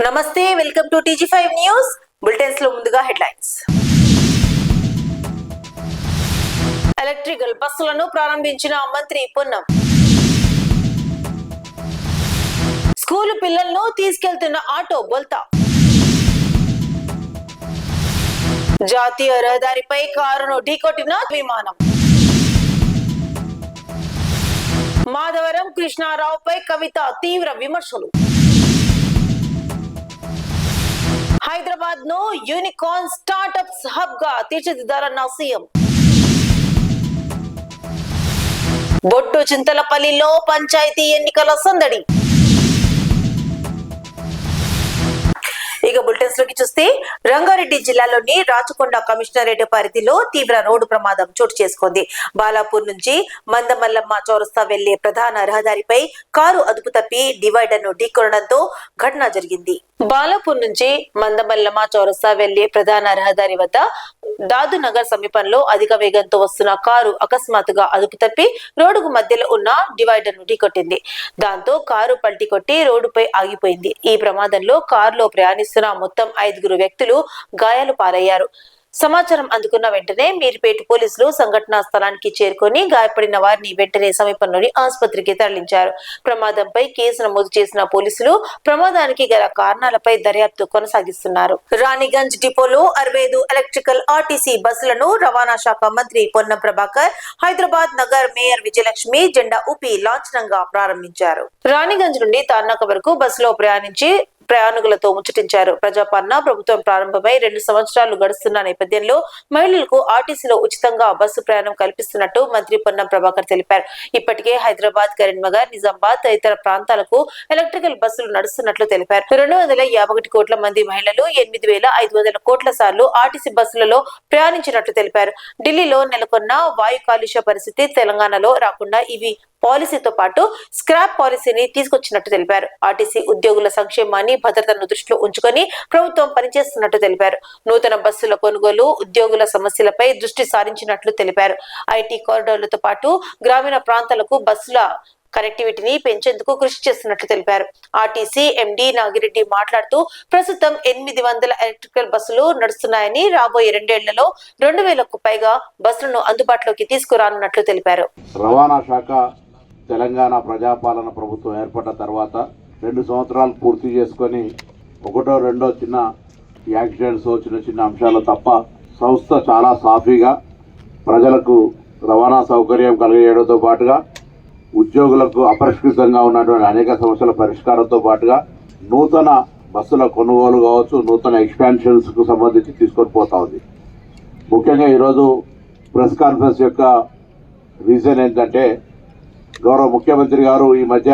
నమస్తే, welcome to TG5 news bulletins లో ముందుగా హెడ్లైన్స్. ఎలక్ట్రికల్ బస్సులను ప్రారంభించిన మంత్రి పొన్నం. స్కూలు పిల్లలను తీసుకెళ్తున్న ఆటో బోల్తా. జాతీయ రహదారిపై కారును ఢీకొట్టిన విమానం. మాధవరం కృష్ణారావుపై కవిత తీవ్ర విమర్శలు. హైదరాబాద్ ను యూనికార్న్ స్టార్టప్స్ హబ్ గా తీర్చిదిద్దాలన్న సీఎం. బొట్టు చింతలపల్లిలో పంచాయతీ ఎన్నికల సందడి. ఇక బులెటిన్స్ లోకి చూస్తే, రంగారెడ్డి జిల్లాలోని రాచకొండ కమిషనరేట్ పరిధిలో తీవ్ర రోడ్డు ప్రమాదం చోటు చేసుకుంది. బాలాపూర్ నుంచి మందమల్లమ్మ చౌరస్తా వెళ్లే ప్రధాన రహదారిపై కారు అదుపు తప్పి డివైడర్ ను ఢీకొనడంతో ఘటన జరిగింది. బాలాపూర్ నుంచి మందమల్లమ్మ చౌరస్తా వెళ్లే ప్రధాన రహదారి వద్ద దాదునగర్ సమీపంలో అధిక వేగంతో వస్తున్న కారు అకస్మాత్తుగా అదుపు తప్పి రోడ్డుకు మధ్యలో ఉన్న డివైడర్ ను ఢీకొట్టింది. దాంతో కారు పల్టీ కొట్టి రోడ్డుపై ఆగిపోయింది. ఈ ప్రమాదంలో కారులో ప్రయాణిస్తున్న మొత్తం 5 వ్యక్తులు గాయాలు పాలయ్యారు. సమాచారం అందుకున్న వెంటనే మీర్పేట పోలీసులు సంఘటనా స్థలానికి చేరుకొని గాయపడిన వారిని వెంటనే సమీపంలోని ఆసుపత్రికి తరలించారు. ప్రమాదంపై కేసు నమోదు చేసిన పోలీసులు ప్రమాదానికి గల కారణాలపై దర్యాప్తు కొనసాగిస్తున్నారు. రాణిగంజ్ డిపోలో 65 ఎలక్ట్రికల్ ఆర్టీసీ బస్సులను రవాణా శాఖ మంత్రి పొన్నం ప్రభాకర్, హైదరాబాద్ నగర్ మేయర్ విజయలక్ష్మి జెండా ఊపి లాంఛనంగా ప్రారంభించారు. రాణిగంజ్ నుండి తార్నాక వరకు బస్సులో ప్రయాణికులతో ముచ్చటించారు. ప్రజాపాలన ప్రభుత్వం ప్రారంభమై 2 సంవత్సరాలు గడుస్తున్న నేపథ్యంలో మహిళలకు ఆర్టీసీలో ఉచితంగా బస్సు ప్రయాణం కల్పిస్తున్నట్టు మంత్రి పొన్నం ప్రభాకర్ తెలిపారు. ఇప్పటికే హైదరాబాద్, కరీంనగర్, నిజామాబాద్ తదితర ప్రాంతాలకు ఎలక్ట్రికల్ బస్సులు నడుస్తున్నట్లు తెలిపారు. 251 కోట్ల మంది మహిళలు 8,500 కోట్ల సార్లు ఆర్టీసీ బస్సులలో ప్రయాణించినట్లు తెలిపారు. ఢిల్లీలో నెలకొన్న వాయు కాలుష్య పరిస్థితి తెలంగాణలో రాకుండా ఇవి పాలసీతో పాటు స్క్రాప్ పాలసీని తీసుకొచ్చినట్టు తెలిపారు. ఆర్టీసీ ఉద్యోగుల సంక్షేమాన్ని, భద్రతను దృష్టిలో ఉంచుకొని ప్రభుత్వం పనిచేస్తున్నట్టు తెలిపారు. నూతన బస్సుల కొనుగోలు, ఉద్యోగుల సమస్యలపై దృష్టి సారించినట్లు తెలిపారు. ఐటీ కారిడార్లతో పాటు గ్రామీణ ప్రాంతాలకు బస్సుల కనెక్టివిటీని పెంచేందుకు కృషి చేస్తున్నట్లు తెలిపారు. ఆర్టీసీ ఎండీ నాగిరెడ్డి మాట్లాడుతూ ప్రస్తుతం 800 ఎలక్ట్రికల్ బస్సులు నడుస్తున్నాయని, రాబోయే 2 ఏళ్లలో 2,000కు పైగా బస్సులను అందుబాటులోకి తీసుకురానున్నట్లు తెలిపారు. రవాణా శాఖ తెలంగాణ ప్రజాపాలన ప్రభుత్వం ఏర్పడ్డ తర్వాత 2 సంవత్సరాలు పూర్తి చేసుకొని ఒకటో రెండో చిన్న యాక్సిడెంట్స్, చిన్న అంశాలు తప్ప సంస్థ చాలా సాఫీగా ప్రజలకు రవాణా సౌకర్యం కలిగేయడంతో పాటుగా ఉద్యోగులకు అపరిష్కృతంగా ఉన్నటువంటి అనేక సమస్యల పరిష్కారంతో పాటుగా నూతన బస్సుల కొనుగోలు కావచ్చు, నూతన ఎక్స్పాన్షన్స్కు సంబంధించి తీసుకొని పోతా ఉంది. ముఖ్యంగా ఈరోజు ప్రెస్ కాన్ఫరెన్స్ యొక్క రీజన్ ఏంటంటే, గౌరవ ముఖ్యమంత్రి గారు ఈ మధ్య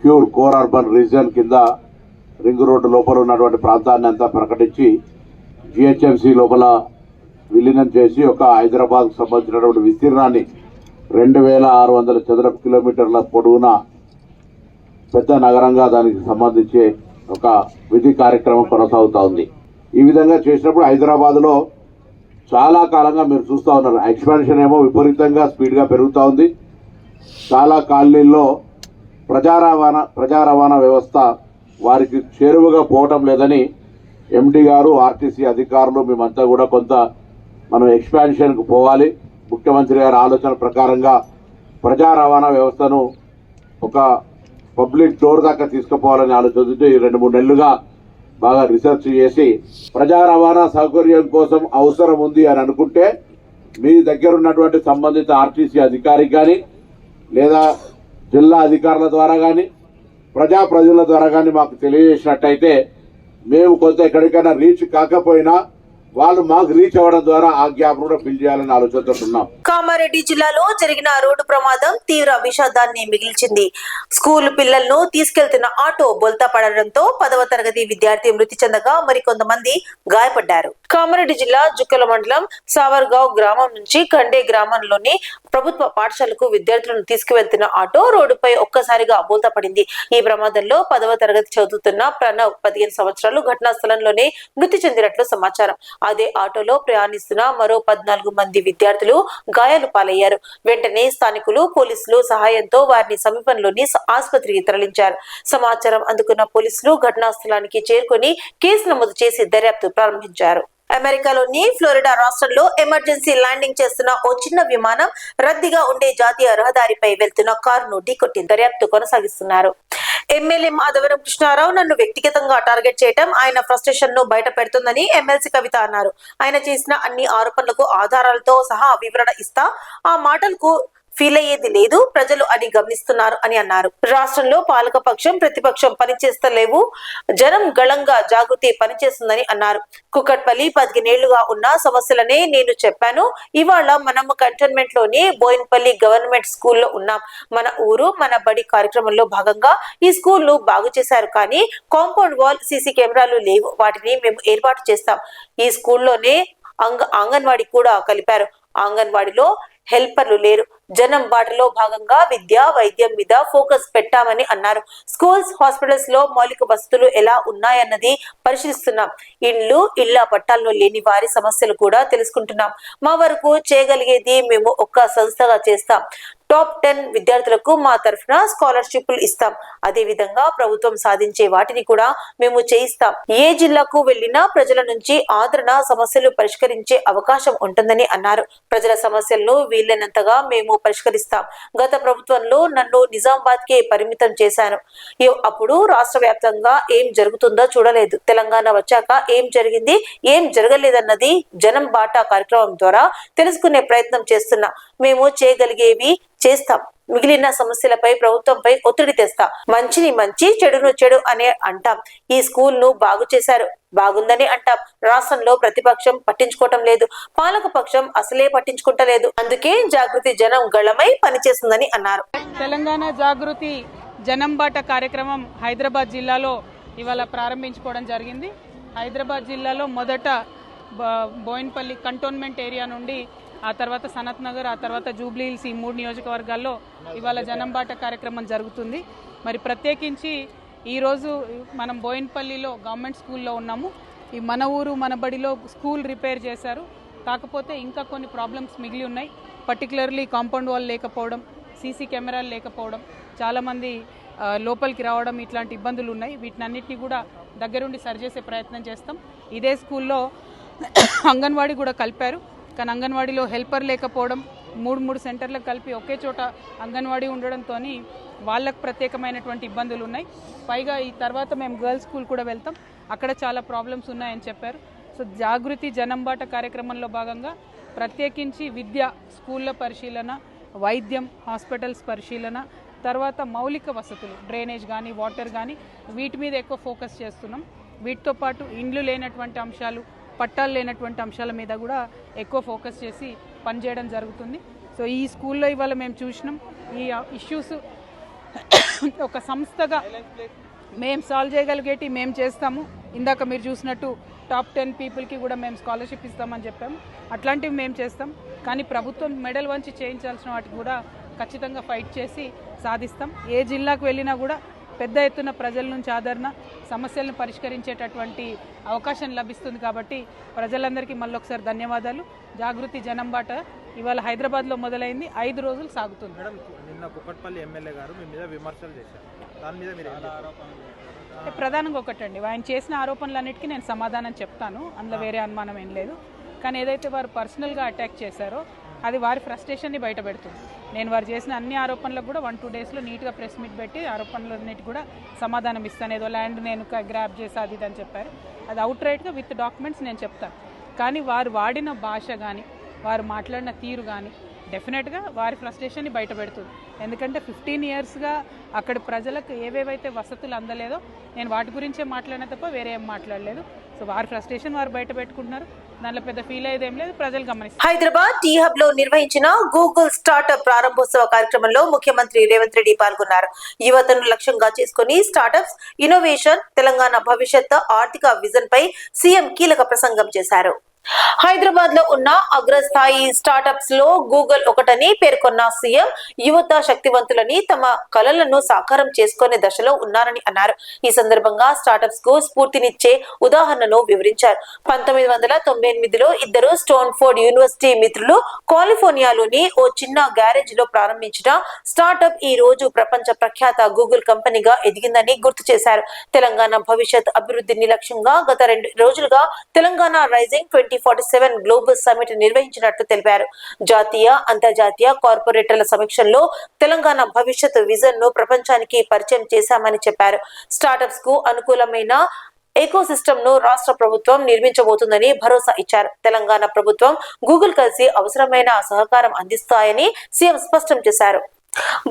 ప్యూర్ కోర్ అర్బన్ రీజన్ కింద రింగ్ రోడ్డు లోపల ఉన్నటువంటి ప్రాంతాన్ని అంతా ప్రకటించి జిహెచ్ఎంసీ లోపల విలీనం చేసి ఒక హైదరాబాద్కు సంబంధించినటువంటి విస్తీర్ణాన్ని 2,600 చదరపు కిలోమీటర్ల పొడవున పెద్ద నగరంగా దానికి సంబంధించి ఒక విధి కార్యక్రమం కొనసాగుతూ ఉంది. ఈ విధంగా చేసినప్పుడు హైదరాబాద్లో చాలా కాలంగా మీరు చూస్తూ ఉన్నారు, ఎక్స్పాన్షన్ ఏమో విపరీతంగా స్పీడ్గా పెరుగుతూ ఉంది. చాలా కాలనీల్లో ప్రజా రవాణా వ్యవస్థ వారికి చేరువగా పోవటం లేదని ఎండి గారు, ఆర్టీసీ అధికారులు మేమంతా కూడా మనం ఎక్స్పాన్షన్కు పోవాలి, ముఖ్యమంత్రి గారి ఆలోచన ప్రకారంగా ప్రజా రవాణా వ్యవస్థను ఒక పబ్లిక్ డోర్ దాకా తీసుకుపోవాలని ఆలోచిస్తూ ఈ 2-3 నెలలుగా బాగా రీసెర్చ్ చేసి ప్రజా రవాణా సౌకర్యం కోసం అవసరం ఉంది అని అనుకుంటే మీ దగ్గర ఉన్నటువంటి సంబంధిత ఆర్టీసీ అధికారికి కానీ లేదా జిల్లా అధికారుల ద్వారా కానీ ప్రజల ద్వారా కానీ మాకు తెలియజేసినట్టయితే మేము ఎక్కడికైనా రీచ్ కాకపోయినా వాళ్ళు మాకు రీచ్ అవ్వడం ద్వారా ఆ గ్యాప్ కూడా ఫిల్ చేయాలని ఆలోచిస్తున్నాం. కామారెడ్డి జిల్లాలో జరిగిన రోడ్డు ప్రమాదం తీవ్ర విషాదాన్ని మిగిల్చింది. స్కూల్ పిల్లలను తీసుకెళ్తున్న ఆటో బోల్తా పడడంతో 10వ తరగతి విద్యార్థి మృతి చెందగా మరికొంతమంది గాయపడ్డారు. కామారెడ్డి జిల్లా జుక్కల మండలం సావర్గావ్ గ్రామం నుంచి కండే గ్రామంలోని ప్రభుత్వ పాఠశాలకు విద్యార్థులను తీసుకువెళ్తున్న ఆటో రోడ్డుపై ఒక్కసారిగా బోల్తా పడింది. ఈ ప్రమాదంలో 10వ తరగతి చదువుతున్న ప్రణవ్ 15 సంవత్సరాలు ఘటనా స్థలంలోనే మృతి చెందినట్లు సమాచారం. అదే ఆటోలో ప్రయాణిస్తున్న మరో 14 మంది విద్యార్థులు గాయాలు పాలయ్యారు. వెంటనే స్థానికులు పోలీసులు సహాయంతో వారిని సమీపంలోని ఆసుపత్రికి తరలించారు. సమాచారం అందుకున్న పోలీసులు ఘటనా స్థలానికి చేరుకొని కేసు నమోదు చేసి దర్యాప్తు ప్రారంభించారు. అమెరికాలోని ఫ్లోరిడా రాష్ట్రంలో ఎమర్జెన్సీ ల్యాండింగ్ చేస్తున్న ఓ చిన్న విమానం రద్దీగా ఉండే జాతీయ రహదారిపై వెళ్తున్న కారును ఢీకొట్టి దర్యాప్తు కొనసాగిస్తున్నారు. ఎమ్మెల్యే మాధవరం కృష్ణారావు నన్ను వ్యక్తిగతంగా టార్గెట్ చేయడం ఆయన ఫ్రస్ట్రేషన్ ను బయట పెడుతుందని ఎమ్మెల్సీ కవిత అన్నారు. ఆయన చేసిన అన్ని ఆరోపణలకు ఆధారాలతో సహా వివరణ ఇస్తా, ఆ మాటలకు ఫీల్ అయ్యేది లేదు, ప్రజలు అని గమనిస్తున్నారు అని అన్నారు. రాష్ట్రంలో పాలకపక్షం ప్రతిపక్షం పనిచేస్తలేవు, జనం గళంగా జాగృతి పనిచేస్తుందని అన్నారు. కుకట్పల్లి 15 ఏళ్లుగా ఉన్న సమస్యలనే నేను చెప్పాను. ఇవాళ మనం కంటోన్మెంట్ లోని బోయిన్పల్లి గవర్నమెంట్ స్కూల్లో ఉన్నాం. మన ఊరు మన బడి కార్యక్రమంలో భాగంగా ఈ స్కూల్ ను బాగు చేశారు, కానీ కాంపౌండ్ వాల్, సీసీ కెమెరాలు లేవు. వాటిని మేము ఏర్పాటు చేస్తాం. ఈ స్కూల్లోనే అంగన్వాడీ కూడా కలిపారు. అంగన్వాడీలో హెల్పర్లు లేరు. జనం బాటలో భాగంగా విద్య వైద్యం మీద ఫోకస్ పెట్టామని అన్నారు. స్కూల్స్, హాస్పిటల్స్ లో మౌలిక వసతులు ఎలా ఉన్నాయన్నది పరిశీలిస్తున్నాం. ఇళ్ల పట్టాలను లేని వారి సమస్యలు కూడా తెలుసుకుంటున్నాం. మా వరకు చేయగలిగేది మేము ఒక్క సంస్థగా చేస్తాం. టాప్ 10 విద్యార్థులకు మా తరఫున స్కాలర్షిప్లు ఇస్తాం. అదే విధంగా ప్రభుత్వం సాధించే వాటిని కూడా మేము చేయిస్తాం. ఏ జిల్లాకు వెళ్లినా ప్రజల నుంచి ఆదరణ, సమస్యలు పరిష్కరించే అవకాశం ఉంటుందని అన్నారు. ప్రజల సమస్యలను వీలైనంతగా మేము పరిష్కరిస్తాం. గత ప్రభుత్వంలో నన్ను నిజామాబాద్ కే పరిమితం చేశాను. అప్పుడు రాష్ట్ర వ్యాప్తంగా ఏం జరుగుతుందో చూడలేదు. తెలంగాణ వచ్చాక ఏం జరిగింది, ఏం జరగలేదన్నది జనం బాటా కార్యక్రమం ద్వారా తెలుసుకునే ప్రయత్నం చేస్తున్నా. మేము చేయగలిగేవి చేస్తాం. మిగిలిన సమస్యలపై ప్రభుత్వంపై ఒత్తిడి తెస్తాం. మంచిని మంచి, చెడును చెడు అనే అంటాం. ఈ స్కూల్ ను బాగు చేశారు, బాగుందని అంటాం. రాష్ట్రంలో ప్రతిపక్షం పట్టించుకోవటం లేదు, పాలక పక్షం అసలే పట్టించుకుంటలేదు. అందుకే జాగృతి జనం గళమై పనిచేస్తుందని అన్నారు. తెలంగాణ జాగృతి జనం బాట కార్యక్రమం హైదరాబాద్ జిల్లాలో ఇవాళ ప్రారంభించుకోవడం జరిగింది. హైదరాబాద్ జిల్లాలో మొదట బోయిన్పల్లి కంటోన్మెంట్ ఏరియా నుండి, ఆ తర్వాత సనత్ నగర్, ఆ తర్వాత జూబ్లీ హిల్స్, ఈ 3 నియోజకవర్గాల్లో ఇవాళ జనం బాట కార్యక్రమం జరుగుతుంది. మరి ప్రత్యేకించి ఈరోజు మనం బోయిన్పల్లిలో గవర్నమెంట్ స్కూల్లో ఉన్నాము. ఈ మన ఊరు మన బడిలో స్కూల్ రిపేర్ చేశారు. కాకపోతే ఇంకా కొన్ని ప్రాబ్లమ్స్ మిగిలి ఉన్నాయి. పర్టికులర్లీ కాంపౌండ్ వాల్ లేకపోవడం, సీసీ కెమెరాలు లేకపోవడం, చాలామంది లోపలికి రావడం, ఇట్లాంటి ఇబ్బందులు ఉన్నాయి. వీటినన్నిటిని కూడా దగ్గరుండి సరిచేసే ప్రయత్నం చేస్తాం. ఇదే స్కూల్లో అంగన్వాడీ కూడా కలిపారు, కానీ అంగన్వాడీలో హెల్పర్ లేకపోవడం, 3 సెంటర్లకు కలిపి ఒకే చోట అంగన్వాడీ ఉండడంతో వాళ్ళకు ప్రత్యేకమైనటువంటి ఇబ్బందులు ఉన్నాయి. పైగా ఈ తర్వాత మేము గర్ల్స్ స్కూల్ కూడా వెళ్తాం, అక్కడ చాలా ప్రాబ్లమ్స్ ఉన్నాయని చెప్పారు. సో జాగృతి జనంబాట కార్యక్రమంలో భాగంగా ప్రత్యేకించి విద్య, స్కూళ్ళ పరిశీలన, వైద్యం, హాస్పిటల్స్ పరిశీలన, తర్వాత మౌలిక వసతులు, డ్రైనేజ్ కానీ వాటర్ కానీ వీటి మీద ఎక్కువ ఫోకస్ చేస్తున్నాం. వీటితో పాటు ఇండ్లు లేనటువంటి అంశాలు, పట్టాలు లేనటువంటి అంశాల మీద కూడా ఎక్కువ ఫోకస్ చేసి పనిచేయడం జరుగుతుంది. సో ఈ స్కూల్లో ఇవాళ మేము చూసినాం ఈ ఇష్యూస్ ఒక సంస్థగా మేము సాల్వ్ చేయగలిగేటి మేము చేస్తాము. ఇందాక మీరు చూసినట్టు టాప్ 10 పీపుల్కి కూడా మేము స్కాలర్షిప్ ఇస్తామని చెప్పాము. అట్లాంటివి మేము చేస్తాం. కానీ ప్రభుత్వం మెడల్ వంచి చేయించాల్సిన వాటికి కూడా ఖచ్చితంగా ఫైట్ చేసి సాధిస్తాం. ఏ జిల్లాకు వెళ్ళినా కూడా పెద్ద ఎత్తున ప్రజల నుంచి ఆదరణ, సమస్యలను పరిష్కరించేటటువంటి అవకాశం లభిస్తుంది. కాబట్టి ప్రజలందరికీ మళ్ళొకసారి ధన్యవాదాలు. జాగృతి జనం బాట ఇవాళ హైదరాబాద్లో మొదలైంది, 5 రోజులు సాగుతుంది. మేడం, నిన్న కుకట్పల్లి ఎమ్మెల్యే గారు మీ మీద విమర్శలు చేశారు, దాని మీద మీరు ప్రధానంగా ఒకటండి, ఆయన చేసిన ఆరోపణలన్నిటికీ నేను సమాధానం చెప్తాను, అందులో వేరే అనుమానం ఏం లేదు. కానీ ఏదైతే వారు పర్సనల్గా అటాక్ చేశారో అది వారి ఫ్రస్ట్రేషన్ని బయట పెడుతుంది. నేను వారు చేసిన అన్ని ఆరోపణలకు కూడా 1-2 డేస్లో నీట్గా ప్రెస్ మీట్ పెట్టి ఆరోపణలన్నిటి కూడా సమాధానం ఇస్తాను. ఏదో ల్యాండ్ నేను గ్రాప్ చేసి అది అని చెప్పారు, అది అవుట్ రైట్గా విత్ డాక్యుమెంట్స్ నేను చెప్తాను. కానీ వారు వాడిన భాష కానీ వారు మాట్లాడిన తీరు కానీ డెఫినెట్గా వారి ఫ్రస్ట్రేషన్ని బయట పెడుతుంది. ఎందుకంటే 15 ఇయర్స్గా అక్కడి ప్రజలకు ఏవేవైతే వసతులు అందలేదో నేను వాటి గురించే మాట్లాడిన తప్ప వేరే ఏం మాట్లాడలేదు. సో వారి ఫ్రస్ట్రేషన్ వారు బయట పెట్టుకుంటున్నారు, దానిలో పెద్ద ఫీల్ అయ్యేదేం లేదు, ప్రజలు గమనిస్తారు. హైదరాబాద్ టీ హబ్ లో నిర్వహించిన గూగుల్ స్టార్ట్అప్ ప్రారంభోత్సవ కార్యక్రమంలో ముఖ్యమంత్రి రేవంత్ రెడ్డి పాల్గొన్నారు. యువతను లక్ష్యంగా చేసుకుని స్టార్ట్అప్స్, ఇన్నోవేషన్, తెలంగాణ భవిష్యత్ ఆర్థిక విజన్ పై సీఎం కీలక ప్రసంగం చేశారు. హైదరాబాద్ లో ఉన్న అగ్రస్థాయి స్టార్టప్స్ లో గూగుల్ ఒకటని పేర్కొన్న సీఎం యువత శక్తివంతులని తమ కలలను సాకారం చేసుకునే దశలో ఉన్నారని అన్నారు. ఈ సందర్భంగా స్టార్టప్స్ కు స్ఫూర్తినిచ్చే ఉదాహరణను వివరించారు. 1998లో ఇద్దరు స్టోన్ఫోర్డ్ యూనివర్సిటీ మిత్రులు కాలిఫోర్నియాలోని ఓ చిన్న గ్యారేజ్ లో ప్రారంభించిన స్టార్టప్ ఈ రోజు ప్రపంచ ప్రఖ్యాత గూగుల్ కంపెనీగా ఎదిగిందని గుర్తు చేశారు. తెలంగాణ భవిష్యత్ అభివృద్ధిని లక్ష్యంగా గత 2 రోజులుగా తెలంగాణ రైజింగ్ 2047 గ్లోబల్ సమిట్ నిర్వహించినట్లు తెలిపారు. జాతీయ, అంతర్జాతీయ కార్పొరేటర్ల సమీక్షల్లో తెలంగాణ భవిష్యత్ విజన్ ను ప్రపంచానికి పరిచయం చేశామని చెప్పారు. స్టార్టప్స్ కు అనుకూలమైన ఎకోసిస్టమ్ ను రాష్ట్ర ప్రభుత్వం నిర్మించబోతుందని భరోసా ఇచ్చారు. తెలంగాణ ప్రభుత్వం గూగుల్ కలిసి అవసరమైన సహకారం అందిస్తాయని సీఎం స్పష్టం చేశారు.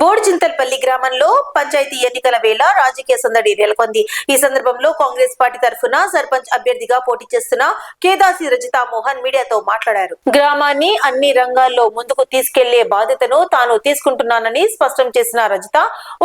బోడిచింతల్పల్లి గ్రామంలో పంచాయతీ ఎన్నికల వేళ రాజకీయ సందడి నెలకొంది. ఈ సందర్భంలో కాంగ్రెస్ పార్టీ తరఫున సర్పంచ్ అభ్యర్థిగా పోటీ చేస్తున్న కేదాసి రజితా మోహన్ మీడియాతో మాట్లాడారు. గ్రామాన్ని అన్ని రంగాల్లో ముందుకు తీసుకెళ్లే బాధ్యతను తాను తీసుకుంటున్నానని స్పష్టం చేసిన రజిత,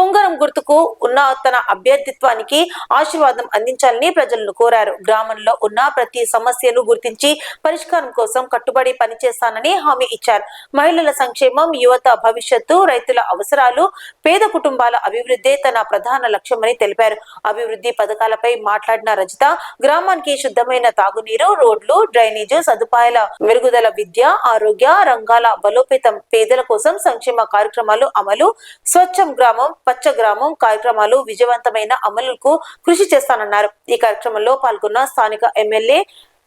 ఉంగరం గుర్తుకు ఉన్న తన అభ్యర్థిత్వానికి ఆశీర్వాదం అందించాలని ప్రజలను కోరారు. గ్రామంలో ఉన్న ప్రతి సమస్యను గుర్తించి పరిష్కారం కోసం కట్టుబడి పనిచేస్తానని హామీ ఇచ్చారు. మహిళల సంక్షేమం, యువత భవిష్యత్తు, రైతుల అవసరాలు, పేద కుటుంబాల అభివృద్ధి తన ప్రధాన లక్ష్యమని తెలిపారు. అభివృద్ధి పథకాలపై మాట్లాడిన రజిత, గ్రామానికి శుద్ధమైన తాగునీరు, రోడ్లు, డ్రైనేజ్ సదుపాయాల మెరుగుదల, విద్య, ఆరోగ్య రంగాల బలోపేతం, పేదల కోసం సంక్షేమ కార్యక్రమాలు అమలు, స్వచ్ఛం గ్రామం, పచ్చ గ్రామం కార్యక్రమాలు విజయవంతమైన అమలుకు కృషి చేస్తానన్నారు. ఈ కార్యక్రమంలో పాల్గొన్న స్థానిక ఎమ్మెల్యే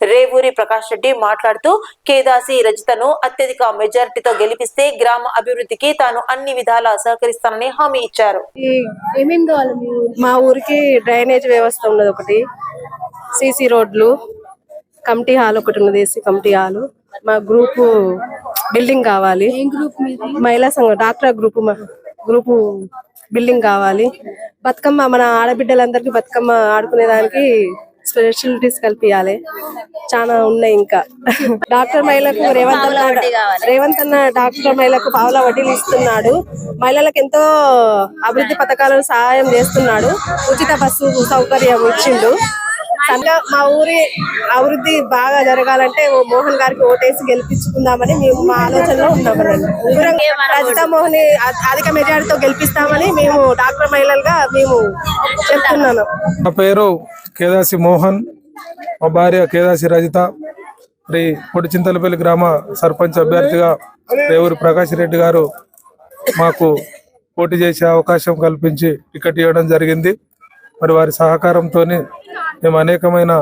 రేవూరి ప్రకాష్ రెడ్డి మాట్లాడుతూ, కేదాసి రజితను అత్యధిక మెజారిటీతో గెలిపిస్తే గ్రామ అభివృద్ధికి తాను అన్ని విధాలా సహకరిస్తానని హామీ ఇచ్చారు. మా ఊరికి డ్రైనేజ్ వ్యవస్థ ఉన్నది, ఒకటి సీసీ రోడ్లు, కమిటీ హాల్ ఒకటి ఉన్నది, ఏసీ కమిటీ హాల్. మా గ్రూప్ బిల్డింగ్ కావాలి, మహిళా సంఘం డాక్టర్ గ్రూపు బిల్డింగ్ కావాలి. బతుకమ్మ మన ఆడబిడ్డలందరికీ బతుకమ్మ ఆడుకునేదానికి ఫెసిలిటీస్ కల్పించాలి. చాలా ఉన్నాయి. ఇంకా డాక్టర్ మహిళలకు రేవంత్ అన్న డాక్టర్ మహిళలకు పావుల వడ్డీలు ఇస్తున్నాడు. మహిళలకు ఎంతో అభివృద్ధి పథకాలను సహాయం చేస్తున్నాడు. ఉచిత బస్సు సౌకర్యం ఇచ్చిండు. మా ఊరి అభివృద్ధి బాగా జరగాలంటే మోహన్ గారికి ఓటేసి గెలిపించుకుందామని మేము మా ఆలోచనలో ఉన్నామని. రజితా మోహన్ అధిక మెజారిటీతో గెలిపిస్తామని మేము డాక్టర్ మహిళలుగా మేము చెప్తున్నాను. నా పేరు కేదాసి మోహన్, మా భార్య కేదాసి రజిత. మరి బోడిచింతలపల్లి గ్రామ సర్పంచ్ అభ్యర్థిగా రేవూరి ప్రకాష్ రెడ్డి గారు మాకు పోటీ చేసే అవకాశం కల్పించి టికెట్ ఇవ్వడం జరిగింది. మరి వారి సహకారంతో మేము అనేకమైన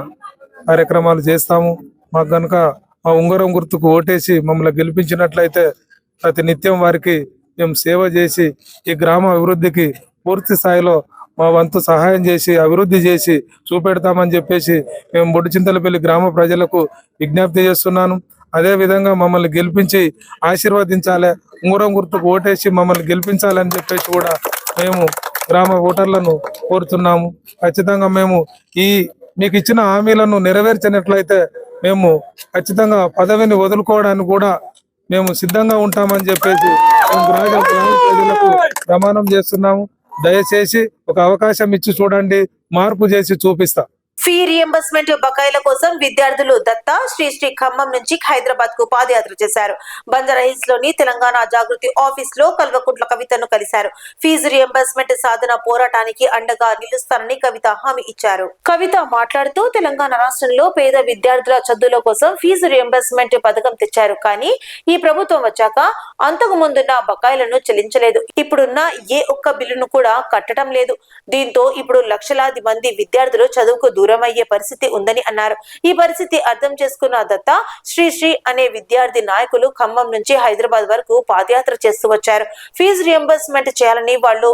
కార్యక్రమాలు చేస్తాము. మాకు కనుక మా ఉంగరం గుర్తుకు ఓటేసి మమ్మల్ని గెలిపించినట్లయితే ప్రతి నిత్యం వారికి మేము సేవ చేసి ఈ గ్రామ అభివృద్ధికి పూర్తి స్థాయిలో మా వంతు సహాయం చేసి అభివృద్ధి చేసి చూపెడతామని చెప్పేసి మేము బొడిచింతలపల్లి గ్రామ ప్రజలకు విజ్ఞప్తి చేస్తున్నాను. అదే విధంగా మమ్మల్ని గెలిపించి ఆశీర్వదించాలి, ఉంగరం గుర్తుకు ఓటేసి మమ్మల్ని గెలిపించాలని చెప్పేసి కూడా మేము గ్రామ ఓటర్లను కోరుతున్నాము. ఖచ్చితంగా మేము మీకు ఇచ్చిన హామీలను నెరవేర్చినట్లయితే మేము ఖచ్చితంగా పదవిని వదులుకోవడానికి కూడా మేము సిద్ధంగా ఉంటామని చెప్పేసి మేము గ్రామ ప్రజలకు ప్రమాణం చేస్తున్నాము. దయచేసి ఒక అవకాశం ఇచ్చి చూడండి, మార్పు చేసి చూపిస్తా. ఫీ రియంబర్స్మెంట్ బకాయిల కోసం విద్యార్థులు దత్తా శ్రీ ఖమ్మం నుంచి హైదరాబాద్ కు పాదయాత్ర చేశారు. బంజారాహిల్స్ లోని తెలంగాణ జాగృతి ఆఫీస్ లో కల్వకుంట్ల కవితను కలిశారు. ఫీజు రియంబర్స్మెంట్ సాధన పోరాటానికి అండగా నిలుస్తానని కవిత హామీ ఇచ్చారు. కవిత మాట్లాడుతూ, తెలంగాణ రాష్ట్రంలో పేద విద్యార్థుల చదువుల కోసం ఫీజు రియంబర్స్మెంట్ పథకం తెచ్చారు. కానీ ఈ ప్రభుత్వం వచ్చాక అంతకు ముందున్న బకాయిలను చెల్లించలేదు. ఇప్పుడున్న ఏ ఒక్క బిల్లును కూడా కట్టడం లేదు. దీంతో ఇప్పుడు లక్షలాది మంది విద్యార్థులు చదువుకు దూరమయ్యే పరిస్థితి ఉందని అన్నారు. ఈ పరిస్థితి అర్థం చేసుకున్న దత్తా శ్రీ అనే విద్యార్థి నాయకులు ఖమ్మం నుంచి హైదరాబాద్ వరకు పాదయాత్ర చేస్తూ వచ్చారు. ఫీజు రియంబర్స్మెంట్ చేయాలని వాళ్ళు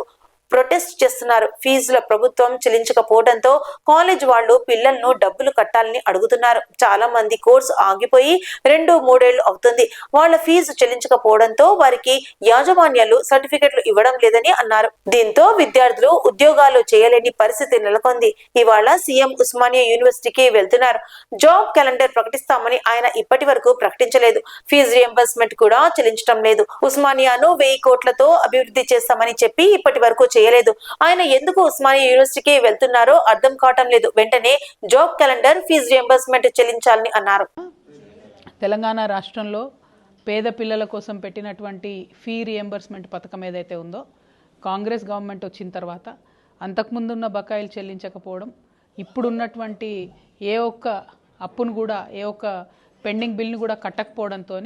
ప్రొటెస్ట్ చేస్తున్నారు. ఫీజుల ప్రభుత్వం చెల్లించకపోవడంతో కాలేజ్ వాళ్ళు పిల్లలను డబ్బులు కట్టాలని అడుగుతున్నారు. చాలా మంది కోర్సు ఆగిపోయి 2-3 ఏళ్లు అవుతుంది. వాళ్ళ ఫీజు చెల్లించకపోవడంతో వారికి యాజమాన్యాలు సర్టిఫికెట్లు ఇవ్వడం లేదని అన్నారు. దీంతో విద్యార్థులు ఉద్యోగాలు చేయలేని పరిస్థితి నెలకొంది. ఇవాళ సీఎం ఉస్మానియా యూనివర్సిటీకి వెళ్తున్నారు. జాబ్ క్యాలెండర్ ప్రకటిస్తామని ఆయన ఇప్పటి వరకు ప్రకటించలేదు. ఫీజు రియంబర్స్మెంట్ కూడా చెల్లించడం లేదు. ఉస్మానియాను 1000 కోట్లతో అభివృద్ధి చేస్తామని చెప్పి ఇప్పటి వరకు చేయలేదు. ఆయన ఎందుకు ఉస్మానియా యూనివర్సిటీకి వెళ్తున్నారో అర్థం కావటం లేదు. వెంటనే జాబ్ క్యాలెండర్, ఫీజు రియంబర్స్మెంట్ చెల్లించాలని అన్నారు. తెలంగాణ రాష్ట్రంలో పేద పిల్లల కోసం పెట్టినటువంటి ఫీ రియంబర్స్మెంట్ పథకం ఏదైతే ఉందో కాంగ్రెస్ గవర్నమెంట్ వచ్చిన తర్వాత అంతకుముందు ఉన్న బకాయిలు చెల్లించకపోవడం, ఇప్పుడున్నటువంటి ఏ ఒక్క అప్పును కూడా ఏ ఒక్క పెండింగ్ బిల్ని కూడా కట్టకపోవడంతో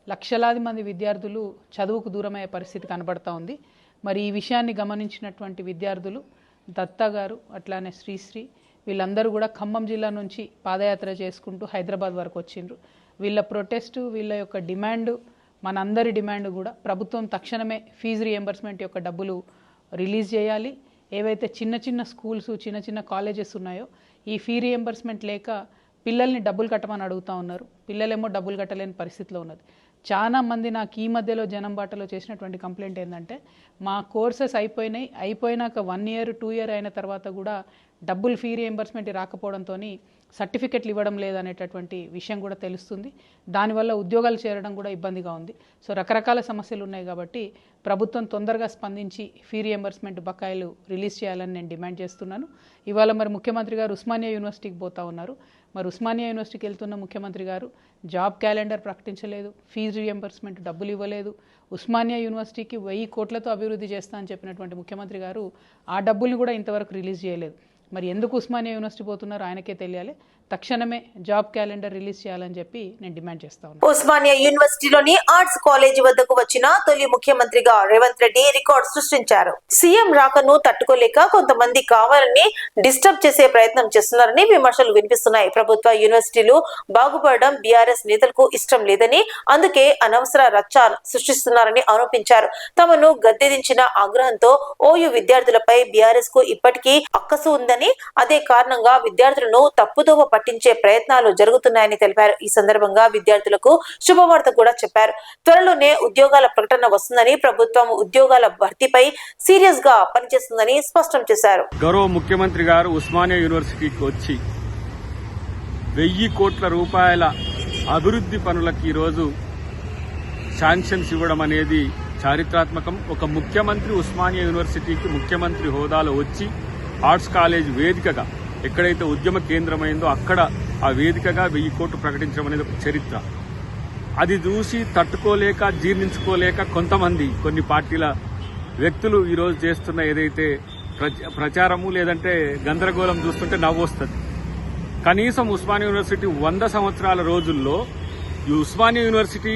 లక్షలాది మంది విద్యార్థులు చదువుకు దూరమయ్యే పరిస్థితి కనబడతా ఉంది. మరి ఈ విషయాన్ని గమనించినటువంటి విద్యార్థులు దత్తా గారు అట్లానే శ్రీశ్రీ వీళ్ళందరూ కూడా ఖమ్మం జిల్లా నుంచి పాదయాత్ర చేసుకుంటూ హైదరాబాద్ వరకు వచ్చిండ్రు. వీళ్ళ ప్రొటెస్టు, వీళ్ళ యొక్క డిమాండు, మనందరి డిమాండ్ కూడా ప్రభుత్వం తక్షణమే ఫీజు రియంబర్స్మెంట్ యొక్క డబ్బులు రిలీజ్ చేయాలి. ఏవైతే చిన్న చిన్న స్కూల్స్, చిన్న చిన్న కాలేజెస్ ఉన్నాయో ఈ ఫీ రియంబర్స్మెంట్ లేక పిల్లల్ని డబ్బులు కట్టమని అడుగుతూ ఉన్నారు. పిల్లలేమో డబ్బులు కట్టలేని పరిస్థితిలో ఉన్నది. చాలా మంది నాకు ఈ మధ్యలో జనం బాటలో చేసినటువంటి కంప్లైంట్ ఏంటంటే మా కోర్సెస్ అయిపోయినాక 1 year 2 year అయిన తర్వాత కూడా డబ్బులు ఫీ రియంబర్స్మెంట్ రాకపోవడంతో సర్టిఫికెట్లు ఇవ్వడం లేదనేటటువంటి విషయం కూడా తెలుస్తుంది. దానివల్ల ఉద్యోగాలు చేరడం కూడా ఇబ్బందిగా ఉంది. సో రకరకాల సమస్యలు ఉన్నాయి కాబట్టి ప్రభుత్వం తొందరగా స్పందించి ఫీ రియంబర్స్మెంట్ బకాయిలు రిలీజ్ చేయాలని నేను డిమాండ్ చేస్తున్నాను. ఇవాళ మరి ముఖ్యమంత్రి గారు ఉస్మానియా యూనివర్సిటీకి పోతా ఉన్నారు. మరి ఉస్మానియా యూనివర్సిటీకి వెళ్తున్న ముఖ్యమంత్రి గారు జాబ్ క్యాలెండర్ ప్రకటించలేదు, ఫీజు రియంబర్స్మెంట్ డబ్బులు ఇవ్వలేదు. ఉస్మానియా యూనివర్సిటీకి 1000 కోట్లతో అభివృద్ధి చేస్తా అని చెప్పినటువంటి ముఖ్యమంత్రి గారు ఆ డబ్బుల్ని కూడా ఇంతవరకు రిలీజ్ చేయలేదు. మరి ఎందుకు ఉస్మానియా యూనివర్సిటీ పోతున్నారో ఆయనకే తెలియాలి. తక్షణమే జాబ్ క్యాలెండర్ రిలీజ్ చేయాలని చెప్పి నేను డిమాండ్ చేస్తా ఉన్నాను. ఉస్మానియా యూనివర్సిటీలోని ఆర్ట్స్ కాలేజీ వద్దకు వచ్చిన తొలి ముఖ్యమంత్రిగా రేవంత్ రెడ్డి రికార్డు సృష్టించారు. సీఎం రాకను తట్టుకోలేక కొంతమంది కావాలని డిస్టర్బ్ చేసే ప్రయత్నం చేస్తున్నారని విమర్శలు వినిపిస్తున్నాయి. ప్రభుత్వ యూనివర్సిటీలు బాగుపడడం బీఆర్ఎస్ నేతలకు ఇష్టం లేదని, అందుకే అనవసర రచ్చ సృష్టిస్తున్నారని ఆరోపించారు. తమను గద్దెదించిన ఆగ్రహంతో ఓయూ విద్యార్థులపై బీఆర్ఎస్ కు ఇప్పటికీ అక్కసు ఉందని, అదే కారణంగా విద్యార్థులను తప్పుదోవ పట్టించే ప్రయత్నాలు జరుగుతున్నాయని తెలిపారు. ఈ సందర్భంగా విద్యార్థులకు శుభవార్త కూడా చెప్పారు. త్వరలోనే ఉద్యోగాల ప్రకటన వస్తుందని, ప్రభుత్వం ఉద్యోగాల భర్తీపై సీరియస్ గా పనిచేస్తుందని స్పష్టం చేశారు. గౌరవ ముఖ్యమంత్రి గారు ఉస్మానియా యూనివర్సిటీకి వచ్చి 1000 కోట్ల రూపాయల అభివృద్ధి పనులకు ఈరోజు శాంక్షన్స్ ఇవ్వడం అనేది చారిత్రాత్మకం. ఒక ముఖ్యమంత్రి ఉస్మానియా యూనివర్సిటీకి ముఖ్యమంత్రి హోదాలో వచ్చి ఆర్ట్స్ కాలేజ్ వేదికగా ఎక్కడైతే ఉద్యమ కేంద్రమైందో అక్కడ ఆ వేదికగా 1000 కోట్లు ప్రకటించడం అనేది ఒక చరిత్ర. అది చూసి తట్టుకోలేక జీర్ణించుకోలేక కొన్ని పార్టీల వ్యక్తులు ఈరోజు చేస్తున్న ఏదైతే ప్రచారము లేదంటే గందరగోళం చూస్తుంటే నవ్వొస్తుంది. కనీసం ఉస్మానియా యూనివర్సిటీ 100 సంవత్సరాల రోజుల్లో ఈ ఉస్మానియా యూనివర్సిటీ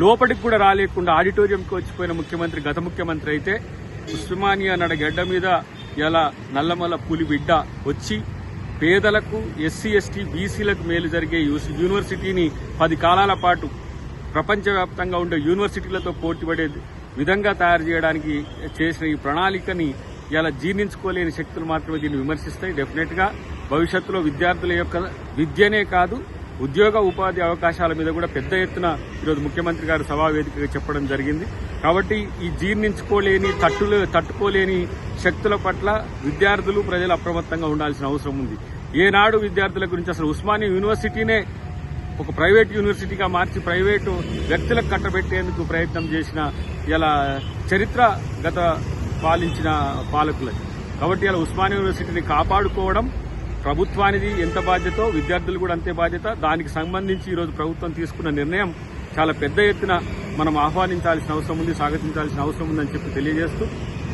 లోపలికి కూడా రాలేకుండా ఆడిటోరియంకి వచ్చిపోయిన ముఖ్యమంత్రి గత ముఖ్యమంత్రి అయితే, ఉస్మానియా నడగడ్డ మీద ఇలా నల్లమల్ల పులి బిడ్డ వచ్చి పేదలకు, ఎస్సీ ఎస్టీ బీసీలకు మేలు జరిగే యూనివర్సిటీని 10 కాలాల పాటు ప్రపంచవ్యాప్తంగా ఉండే యూనివర్సిటీలతో పోటీపడే విధంగా తయారు చేయడానికి చేసిన ఈ ప్రణాళికని ఇలా జీర్ణించుకోలేని శక్తులు మాత్రమే దీన్ని విమర్శిస్తాయి. డెఫినెట్ గా భవిష్యత్తులో విద్యార్థుల యొక్క విద్యనే కాదు ఉద్యోగ ఉపాధి అవకాశాల మీద కూడా పెద్ద ఎత్తున ఈరోజు ముఖ్యమంత్రి గారు సభా వేదికగా చెప్పడం జరిగింది. కాబట్టి ఈ జీర్ణించుకోలేని తట్టుకోలేని శక్తుల పట్ల విద్యార్థులు, ప్రజలు అప్రమత్తంగా ఉండాల్సిన అవసరం ఉంది. ఏనాడు విద్యార్థుల గురించి అసలు ఉస్మానియా యూనివర్సిటీనే ఒక ప్రైవేట్ యూనివర్సిటీగా మార్చి ప్రైవేటు వ్యక్తులకు కట్టబెట్టేందుకు ప్రయత్నం చేసిన ఇలా చరిత్ర గత పాలించిన పాలకులది. కాబట్టి ఇలా ఉస్మానియా యూనివర్సిటీని కాపాడుకోవడం ప్రభుత్వానికి ఎంత బాధ్యతో విద్యార్థులు కూడా అంతే బాధ్యత. దానికి సంబంధించి ఈరోజు ప్రభుత్వం తీసుకున్న నిర్ణయం చాలా పెద్ద ఎత్తున మనం ఆహ్వానించాల్సిన అవసరం ఉంది, స్వాగతించాల్సిన అవసరం ఉందని చెప్పి తెలియజేస్తూ,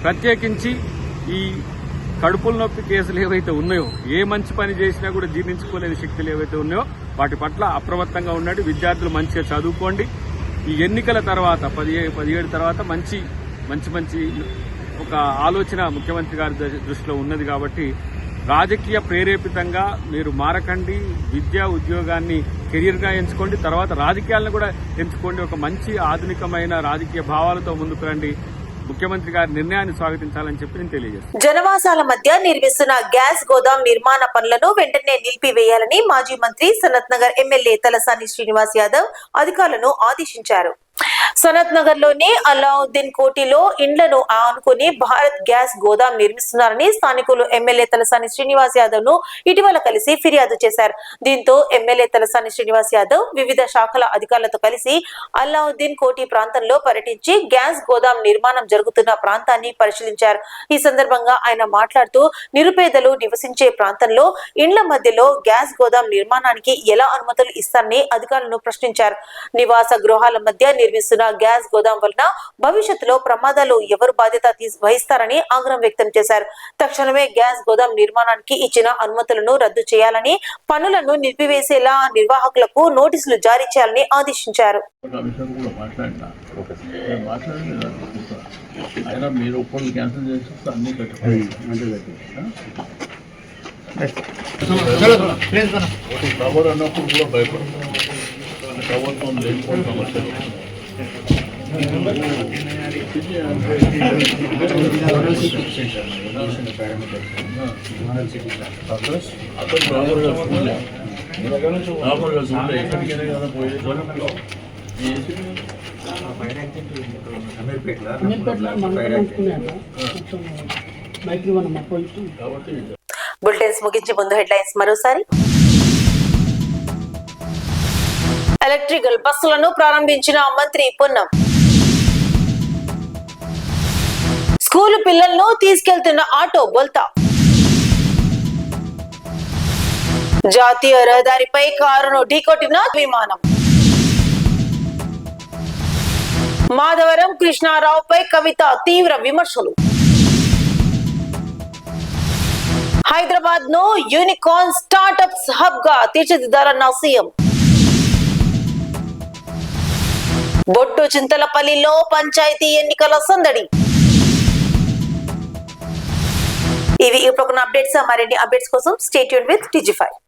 ప్రత్యేకించి ఈ కడుపుల నొప్పి కేసులు ఏవైతే ఉన్నాయో, ఏ మంచి పని చేసినా కూడా జీర్ణించుకోలేని శక్తులు ఏవైతే ఉన్నాయో వాటి పట్ల అప్రమత్తంగా ఉండండి. విద్యార్థులు మంచిగా చదువుకోండి. ఈ ఎన్నికల తర్వాత 17 తర్వాత మంచి ఒక ఆలోచన ముఖ్యమంత్రి గారి దృష్టిలో ఉన్నది. కాబట్టి రాజకీయ ప్రేరేపితంగా మీరు మారకండి. విద్యా ఉద్యోగాన్ని కెరీర్గా ఎంచుకోండి. తర్వాత రాజకీయాలను కూడా ఎంచుకోండి. ఒక మంచి ఆధునికమైన రాజకీయ భావాలతో ముందుకు రండి. ముఖ్యమంత్రి గారి నిర్ణయాన్ని స్వాగతించాలని చెప్పి నేను తెలియజేస్తాను. జనవాసాల మధ్య నిర్మిస్తున్న గ్యాస్ గోదాం నిర్మాణ పనులను వెంటనే నిలిపివేయాలని మాజీ మంత్రి సనత్ నగర్ ఎమ్మెల్యే తలసాని శ్రీనివాస్ యాదవ్ అధికారులను ఆదేశించారు. సనత్ నగర్ లోని అలావుద్దీన్ కోటిలో ఇండ్లను ఆనుకుని భారత్ గ్యాస్ గోదాం నిర్మిస్తున్నారని స్థానికులు ఎమ్మెల్యే తలసాని శ్రీనివాస్ యాదవ్ ను ఇటీవల కలిసి ఫిర్యాదు చేశారు. దీంతో ఎమ్మెల్యే తలసాని శ్రీనివాస్ యాదవ్ వివిధ శాఖల అధికారులతో కలిసి అలావుద్దీన్ కోటి ప్రాంతంలో పర్యటించి గ్యాస్ గోదాం నిర్మాణం జరుగుతున్న ప్రాంతాన్ని పరిశీలించారు. ఈ సందర్భంగా ఆయన మాట్లాడుతూ నిరుపేదలు నివసించే ప్రాంతంలో ఇండ్ల మధ్యలో గ్యాస్ గోదాం నిర్మాణానికి ఎలా అనుమతులు ఇస్తారని అధికారులను ప్రశ్నించారు. నివాస గృహాల మధ్య నిర్మిస్తున్న గ్యాస్ గోదాం వలన భవిష్యత్తులో ప్రమాదాలు ఎవరు బాధ్యత వహిస్తారని ఆగ్రహం వ్యక్తం చేశారు. తక్షణమే గ్యాస్ గోదాం నిర్మాణానికి ఇచ్చిన అనుమతులను రద్దు చేయాలని, పనులను నిలిపివేసేలా నిర్వాహకులకు నోటీసులు జారీ చేయాలని ఆదేశించారు. ప్రభుత్వం లేకపోవడం సమస్యలు ఎక్కడికైనా కదా పోయేది బులెటిన్స్ ముగించే ముందు హెడ్లైన్స్ మరోసారి. ఎలక్ట్రికల్ బస్సులను ప్రారంభించిన మంత్రి పొన్నం. స్కూలు పిల్లలను తీసుకెళ్తున్న ఆటో బోల్తా. జాతీయ రహదారిపై కారును ఢీకొట్టిన విమానం. మాధవరం కృష్ణారావుపై కవిత తీవ్ర విమర్శలు. హైదరాబాద్ ను యూనికార్న్ స్టార్టప్స్ హబ్ గా తీర్చిదిద్దాలన్న సీఎం. బొట్టు చింతలపల్లిలో పంచాయతీ ఎన్నికల సందడి. ఇవి ఇప్పుడు అప్డేట్స్. మరిన్ని అప్డేట్స్ కోసం స్టే ట్యూన్డ్ విత్ TG5.